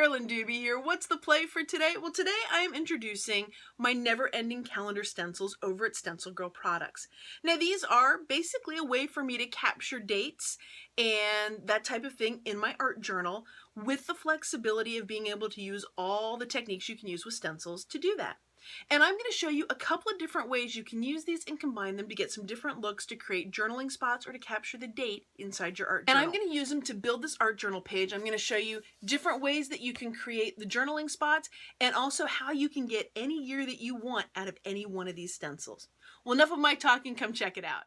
Carolyn Dube here. What's the play for today? Well, today I am introducing my never-ending calendar stencils over at Stencil Girl Products. Now, these are basically a way for me to capture dates and that type of thing in my art journal with the flexibility of being able to use all the techniques you can use with stencils to do that. And I'm going to show you a couple of different ways you can use these and combine them to get some different looks to create journaling spots or to capture the date inside your art journal. And I'm going to use them to build this art journal page. I'm going to show you different ways that you can create the journaling spots and also how you can get any year that you want out of any one of these stencils. Well, enough of my talking, come check it out.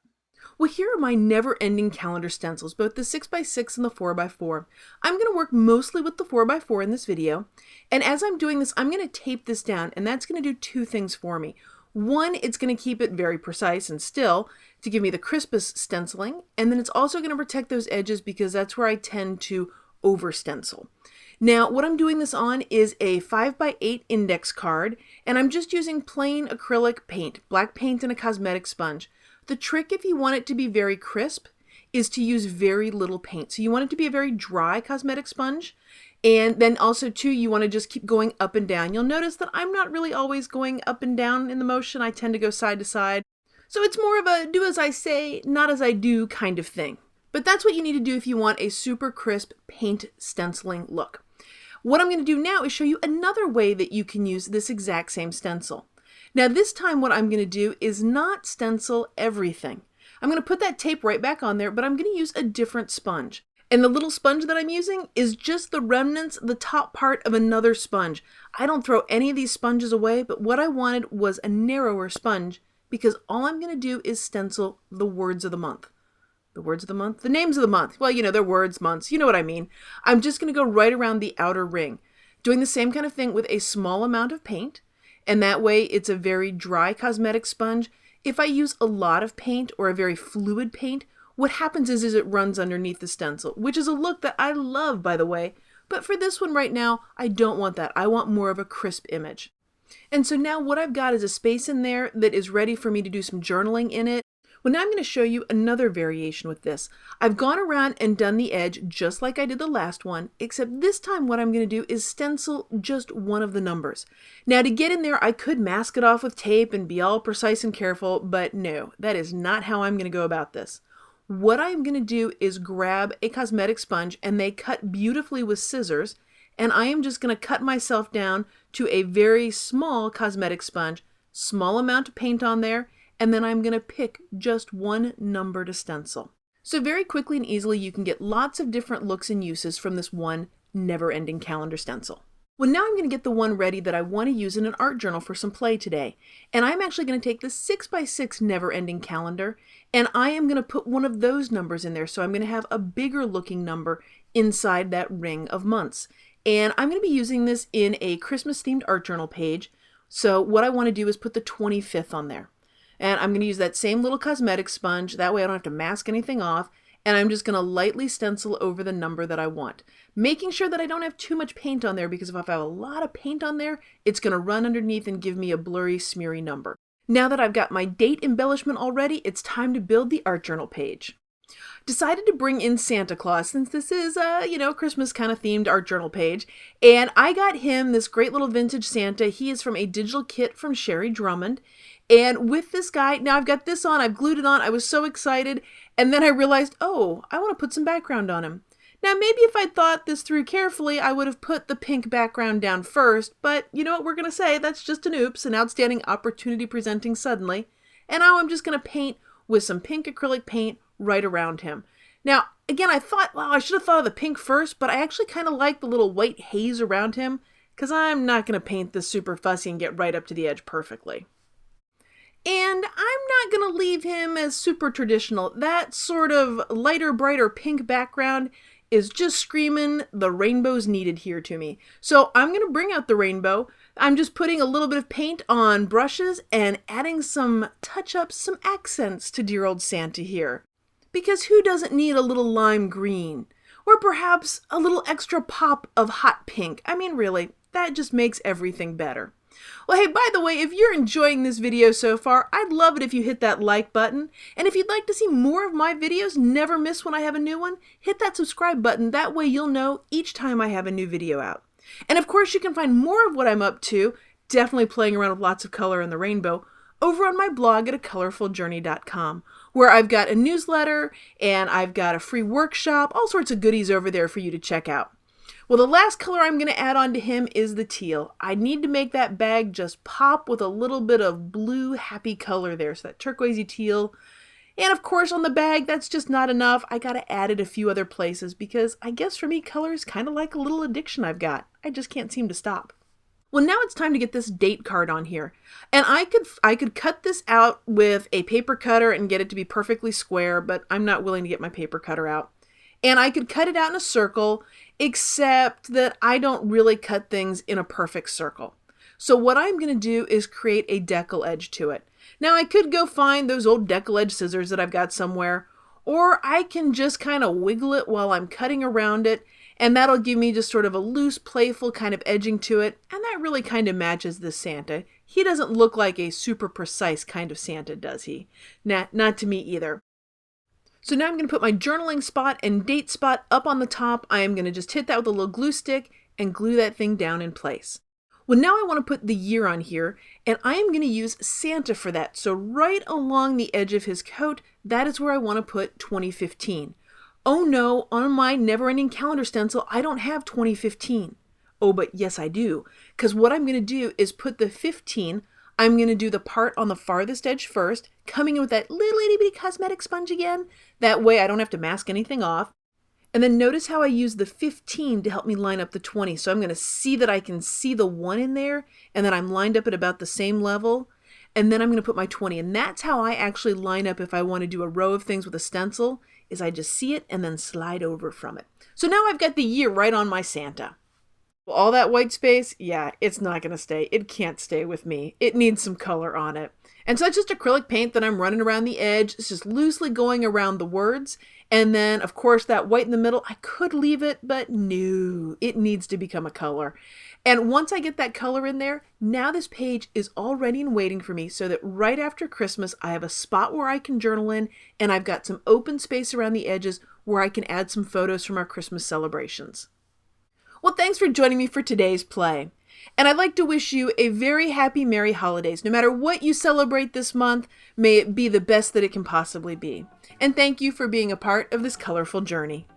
Well, here are my never-ending calendar stencils, both the 6x6 and the 4x4. I'm going to work mostly with the 4x4 in this video, and as I'm doing this, I'm going to tape this down, and that's going to do two things for me. One, it's going to keep it very precise and still to give me the crispest stenciling, and then it's also going to protect those edges because that's where I tend to over-stencil. Now, what I'm doing this on is a 5x8 index card, and I'm just using plain acrylic paint, black paint and a cosmetic sponge. The trick, if you want it to be very crisp, is to use very little paint. So you want it to be a very dry cosmetic sponge. And then also, too, you want to just keep going up and down. You'll notice that I'm not really always going up and down in the motion. I tend to go side to side. So it's more of a do as I say, not as I do kind of thing. But that's what you need to do if you want a super crisp paint stenciling look. What I'm going to do now is show you another way that you can use this exact same stencil. Now this time what I'm going to do is not stencil everything. I'm going to put that tape right back on there, but I'm going to use a different sponge. And the little sponge that I'm using is just the remnants, the top part of another sponge. I don't throw any of these sponges away, but what I wanted was a narrower sponge because all I'm going to do is stencil the words of the month. The words of the month? The names of the month. Well, you know, they're words, months. You know what I mean. I'm just going to go right around the outer ring, doing the same kind of thing with a small amount of paint. And that way it's a very dry cosmetic sponge. If I use a lot of paint or a very fluid paint, what happens is it runs underneath the stencil, which is a look that I love, by the way. But for this one right now, I don't want that. I want more of a crisp image. And so now what I've got is a space in there that is ready for me to do some journaling in it. Well, now I'm going to show you another variation with this. I've gone around and done the edge just like I did the last one, except this time what I'm going to do is stencil just one of the numbers. Now to get in there, I could mask it off with tape and be all precise and careful, but no, that is not how I'm going to go about this. What I'm going to do is grab a cosmetic sponge, and they cut beautifully with scissors, and I am just going to cut myself down to a very small cosmetic sponge, small amount of paint on there, and then I'm going to pick just one number to stencil. So very quickly and easily you can get lots of different looks and uses from this one never-ending calendar stencil. Well, now I'm going to get the one ready that I want to use in an art journal for some play today. And I'm actually going to take the 6x6 never-ending calendar, and I am going to put one of those numbers in there. So I'm going to have a bigger looking number inside that ring of months. And I'm going to be using this in a Christmas themed art journal page. So what I want to do is put the 25th on there. And I'm going to use that same little cosmetic sponge. That way I don't have to mask anything off. And I'm just going to lightly stencil over the number that I want. Making sure that I don't have too much paint on there, because if I have a lot of paint on there, it's going to run underneath and give me a blurry, smeary number. Now that I've got my date embellishment all ready, it's time to build the art journal page. Decided to bring in Santa Claus since this is a, Christmas kind of themed art journal page. And I got him this great little vintage Santa. He is from a digital kit from Sherry Drummond. And with this guy, now I've got this on, I've glued it on, I was so excited, and then I realized, oh, I want to put some background on him. Now maybe if I'd thought this through carefully, I would have put the pink background down first, but you know what we're going to say, that's just an oops, an outstanding opportunity presenting suddenly. And now I'm just going to paint with some pink acrylic paint right around him. Now, again, I thought, wow, I should have thought of the pink first, but I actually kind of like the little white haze around him, because I'm not going to paint this super fussy and get right up to the edge perfectly. And I'm not going to leave him as super traditional. That sort of lighter, brighter pink background is just screaming the rainbow's needed here to me. So I'm going to bring out the rainbow. I'm just putting a little bit of paint on brushes and adding some touch-ups, some accents to dear old Santa here. Because who doesn't need a little lime green? Or perhaps a little extra pop of hot pink? I mean, really, that just makes everything better. Well, hey, by the way, if you're enjoying this video so far, I'd love it if you hit that like button. And if you'd like to see more of my videos, never miss when I have a new one, hit that subscribe button. That way you'll know each time I have a new video out. And of course, you can find more of what I'm up to, definitely playing around with lots of color in the rainbow, over on my blog at acolorfuljourney.com, where I've got a newsletter and I've got a free workshop, all sorts of goodies over there for you to check out. Well, the last color I'm going to add on to him is the teal. I need to make that bag just pop with a little bit of blue happy color there, so that turquoisey teal. And of course on the bag, that's just not enough. I got to add it a few other places because I guess for me, color is kind of like a little addiction I've got. I just can't seem to stop. Well, now it's time to get this date card on here. And I could cut this out with a paper cutter and get it to be perfectly square, but I'm not willing to get my paper cutter out. And I could cut it out in a circle, except that I don't really cut things in a perfect circle. So what I'm going to do is create a decal edge to it. Now I could go find those old decal edge scissors that I've got somewhere, or I can just kind of wiggle it while I'm cutting around it, and that'll give me just sort of a loose, playful kind of edging to it, and that really kind of matches this Santa. He doesn't look like a super precise kind of Santa, does he? Not to me either. So now I'm going to put my journaling spot and date spot up on the top. I am going to just hit that with a little glue stick and glue that thing down in place. Well, now I want to put the year on here, and I am going to use Santa for that. So right along the edge of his coat, that is where I want to put 2015. Oh no, on my never-ending calendar stencil, I don't have 2015. Oh, but yes, I do. Because what I'm going to do is put the 15, I'm going to do the part on the farthest edge first, coming in with that little itty bitty cosmetic sponge again. That way I don't have to mask anything off. And then notice how I use the 15 to help me line up the 20. So I'm going to see that I can see the 1 in there, and then I'm lined up at about the same level. And then I'm going to put my 20. And that's how I actually line up if I want to do a row of things with a stencil, is I just see it and then slide over from it. So now I've got the year right on my Santa. All that white space, yeah, it's not going to stay. It can't stay with me. It needs some color on it. And so it's just acrylic paint that I'm running around the edge. It's just loosely going around the words. And then, of course, that white in the middle, I could leave it, but no, it needs to become a color. And once I get that color in there, now this page is all ready and waiting for me so that right after Christmas, I have a spot where I can journal in, and I've got some open space around the edges where I can add some photos from our Christmas celebrations. Well, thanks for joining me for today's play. And I'd like to wish you a very happy, merry holidays. No matter what you celebrate this month, may it be the best that it can possibly be. And thank you for being a part of this colorful journey.